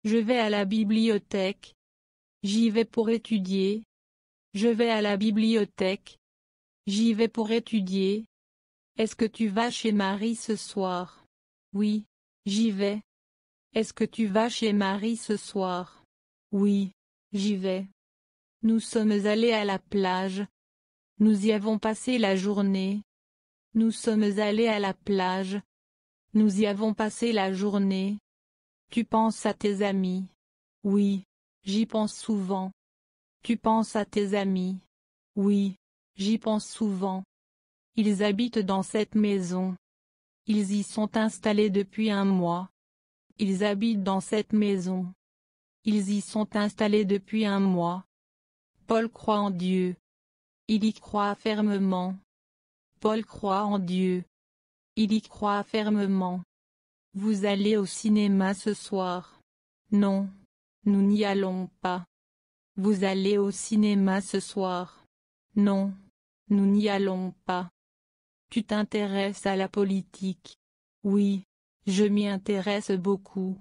Je vais à la bibliothèque. J'y vais pour étudier. Je vais à la bibliothèque. J'y vais pour étudier. Est-ce que tu vas chez Marie ce soir? Oui, j'y vais. Est-ce que tu vas chez Marie ce soir? Oui, j'y vais. Nous sommes allés à la plage. Nous y avons passé la journée. Nous sommes allés à la plage. Nous y avons passé la journée. Tu penses à tes amis? Oui, j'y pense souvent. Tu penses à tes amis? Oui, j'y pense souvent. Ils habitent dans cette maison. Ils y sont installés depuis un mois. Ils habitent dans cette maison. Ils y sont installés depuis un mois. Paul croit en Dieu. Il y croit fermement. Paul croit en Dieu. Il y croit fermement. Vous allez au cinéma ce soir? Non, nous n'y allons pas. Vous allez au cinéma ce soir? Non, nous n'y allons pas. Tu t'intéresses à la politique? Oui, je m'y intéresse beaucoup.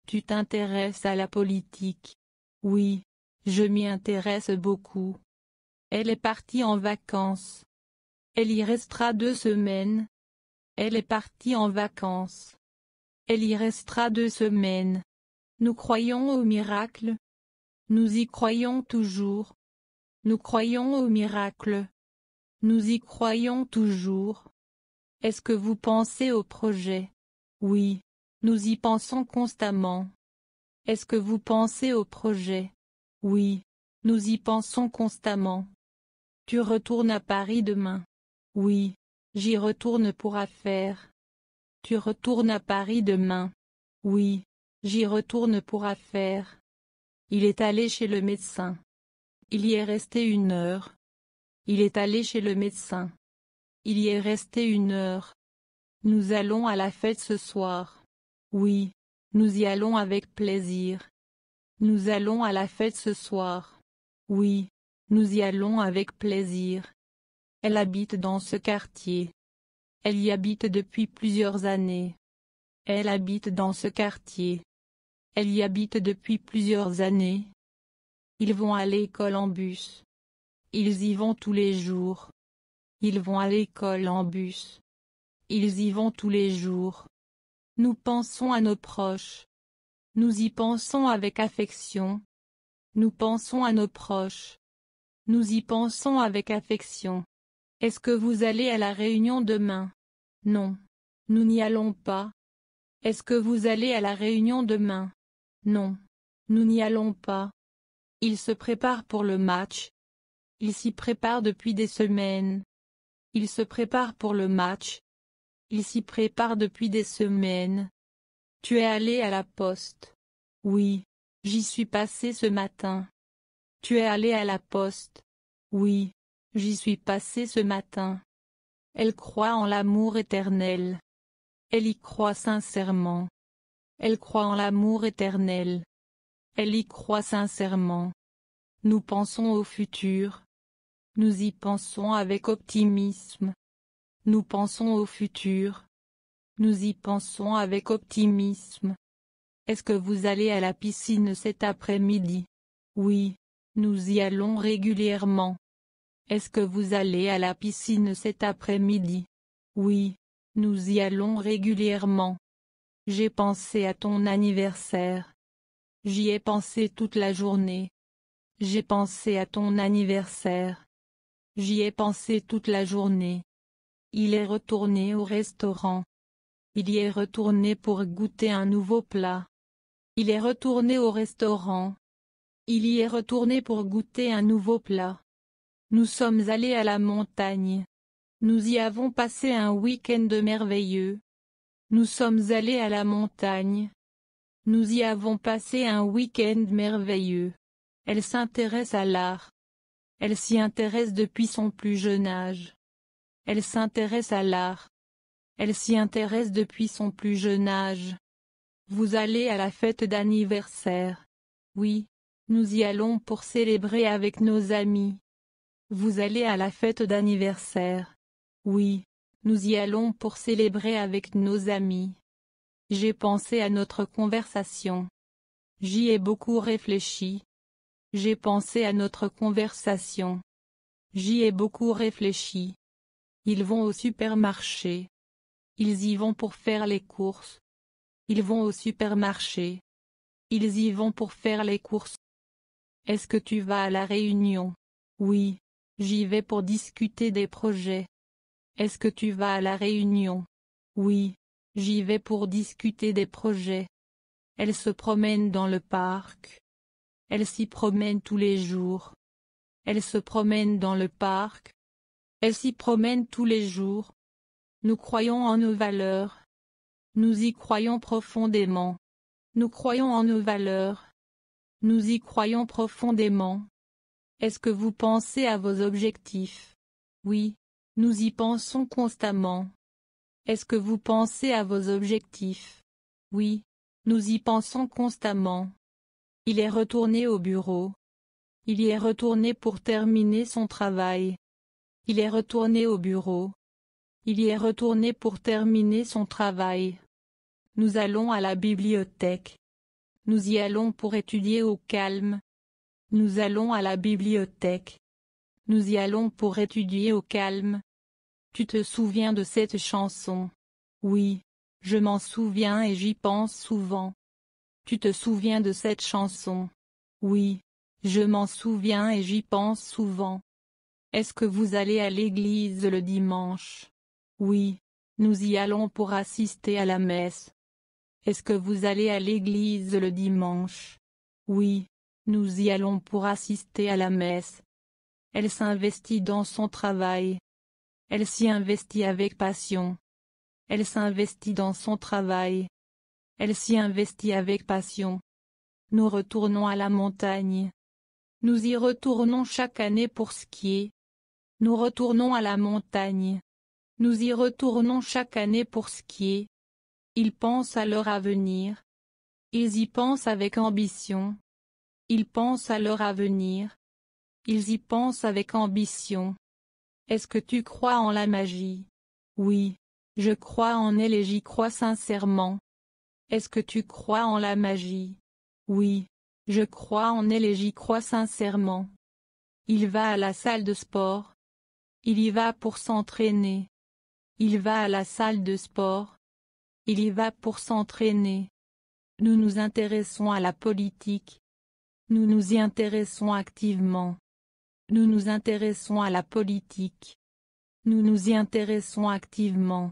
Tu t'intéresses à la politique? Oui, je m'y intéresse beaucoup. Elle est partie en vacances. Elle y restera 2 semaines. Elle est partie en vacances. Elle y restera 2 semaines. Nous croyons au miracle. Nous y croyons toujours. Nous croyons au miracle. Nous y croyons toujours. Est-ce que vous pensez au projet? Oui, nous y pensons constamment. Est-ce que vous pensez au projet? Oui, nous y pensons constamment. Tu retournes à Paris demain? Oui, j'y retourne pour affaires. Tu retournes à Paris demain? Oui, j'y retourne pour affaires. Il est allé chez le médecin. Il y est resté 1 heure. Il est allé chez le médecin. Il y est resté 1 heure. Nous allons à la fête ce soir. Oui, nous y allons avec plaisir. Nous allons à la fête ce soir. Oui, nous y allons avec plaisir. Elle habite dans ce quartier. Elle y habite depuis plusieurs années. Elle habite dans ce quartier. Elle y habite depuis plusieurs années. Ils vont à l'école en bus. Ils y vont tous les jours. Ils vont à l'école en bus. Ils y vont tous les jours. Nous pensons à nos proches. Nous y pensons avec affection. Nous pensons à nos proches. Nous y pensons avec affection. Est-ce que vous allez à la réunion demain? Non. Nous n'y allons pas. Est-ce que vous allez à la réunion demain? Non. Nous n'y allons pas. Il se prépare pour le match. Il s'y prépare depuis des semaines. Il se prépare pour le match. Il s'y prépare depuis des semaines. Tu es allé à la poste? Oui, j'y suis passé ce matin. Tu es allé à la poste? Oui, j'y suis passé ce matin. Elle croit en l'amour éternel. Elle y croit sincèrement. Elle croit en l'amour éternel. Elle y croit sincèrement. Nous pensons au futur. Nous y pensons avec optimisme. Nous pensons au futur. Nous y pensons avec optimisme. Est-ce que vous allez à la piscine cet après-midi? Oui, nous y allons régulièrement. Est-ce que vous allez à la piscine cet après-midi? Oui, nous y allons régulièrement. J'ai pensé à ton anniversaire. J'y ai pensé toute la journée. J'ai pensé à ton anniversaire. J'y ai pensé toute la journée. Il est retourné au restaurant. Il y est retourné pour goûter un nouveau plat. Il est retourné au restaurant. Il y est retourné pour goûter un nouveau plat. Nous sommes allés à la montagne. Nous y avons passé un week-end merveilleux. Nous sommes allés à la montagne. Nous y avons passé un week-end merveilleux. Elle s'intéresse à l'art. Elle s'y intéresse depuis son plus jeune âge. Elle s'intéresse à l'art. Elle s'y intéresse depuis son plus jeune âge. Vous allez à la fête d'anniversaire? Oui, nous y allons pour célébrer avec nos amis. Vous allez à la fête d'anniversaire? Oui, nous y allons pour célébrer avec nos amis. J'ai pensé à notre conversation. J'y ai beaucoup réfléchi. J'ai pensé à notre conversation. J'y ai beaucoup réfléchi. Ils vont au supermarché. Ils y vont pour faire les courses. Ils vont au supermarché. Ils y vont pour faire les courses. Est-ce que tu vas à la réunion? Oui. J'y vais pour discuter des projets. Est-ce que tu vas à la réunion? Oui. J'y vais pour discuter des projets. Elle se promène dans le parc. Elle s'y promène tous les jours. Elle se promène dans le parc. Elle s'y promène tous les jours. Nous croyons en nos valeurs. Nous y croyons profondément. Nous croyons en nos valeurs. Nous y croyons profondément. Est-ce que vous pensez à vos objectifs? Oui. Nous y pensons constamment. Est-ce que vous pensez à vos objectifs? Oui. Nous y pensons constamment. Il est retourné au bureau. Il y est retourné pour terminer son travail. Il est retourné au bureau. Il y est retourné pour terminer son travail. Nous allons à la bibliothèque. Nous y allons pour étudier au calme. Nous allons à la bibliothèque. Nous y allons pour étudier au calme. Tu te souviens de cette chanson? Oui, je m'en souviens et j'y pense souvent. Tu te souviens de cette chanson? Oui, je m'en souviens et j'y pense souvent. Est-ce que vous allez à l'église le dimanche? Oui, nous y allons pour assister à la messe. Est-ce que vous allez à l'église le dimanche? Oui, nous y allons pour assister à la messe. Elle s'investit dans son travail. Elle s'y investit avec passion. Elle s'investit dans son travail. Elle s'y investit avec passion. Nous retournons à la montagne. Nous y retournons chaque année pour skier. Nous retournons à la montagne. Nous y retournons chaque année pour skier. Ils pensent à leur avenir. Ils y pensent avec ambition. Ils pensent à leur avenir. Ils y pensent avec ambition. Est-ce que tu crois en la magie? Oui, je crois en elle et j'y crois sincèrement. Est-ce que tu crois en la magie? Oui, je crois en elle et j'y crois sincèrement. Il va à la salle de sport. Il y va pour s'entraîner. Il va à la salle de sport. Il y va pour s'entraîner. Nous nous intéressons à la politique. Nous nous y intéressons activement. Nous nous intéressons à la politique. Nous nous y intéressons activement.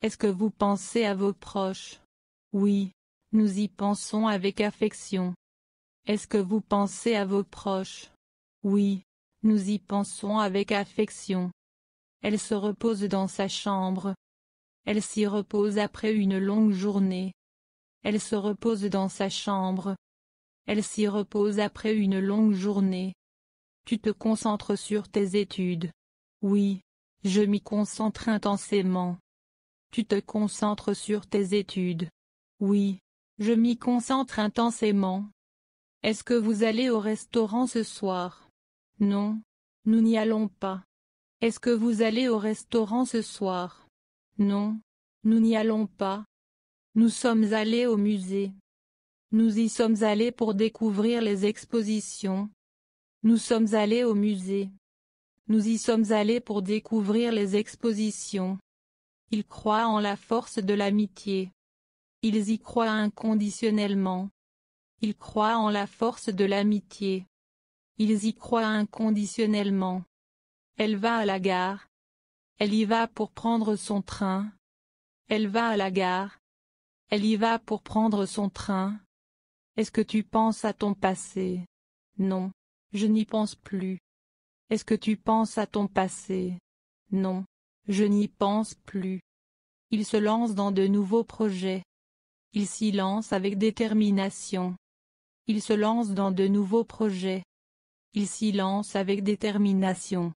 Est-ce que vous pensez à vos proches? Oui, nous y pensons avec affection. Est-ce que vous pensez à vos proches? Oui, nous y pensons avec affection. Elle se repose dans sa chambre. Elle s'y repose après une longue journée. Elle se repose dans sa chambre. Elle s'y repose après une longue journée. Tu te concentres sur tes études. Oui, je m'y concentre intensément. Tu te concentres sur tes études. Oui, je m'y concentre intensément. Est-ce que vous allez au restaurant ce soir? Non, nous n'y allons pas. Est-ce que vous allez au restaurant ce soir? Non, nous n'y allons pas. Nous sommes allés au musée. Nous y sommes allés pour découvrir les expositions. Nous sommes allés au musée. Nous y sommes allés pour découvrir les expositions. Ils croient en la force de l'amitié. Ils y croient inconditionnellement. Ils croient en la force de l'amitié. Ils y croient inconditionnellement. Elle va à la gare. Elle y va pour prendre son train. Elle va à la gare. Elle y va pour prendre son train. Est-ce que tu penses à ton passé? Non, je n'y pense plus. Est-ce que tu penses à ton passé? Non, je n'y pense plus. Il se lance dans de nouveaux projets. Il s'y lance avec détermination. Il se lance dans de nouveaux projets. Il s'y lance avec détermination.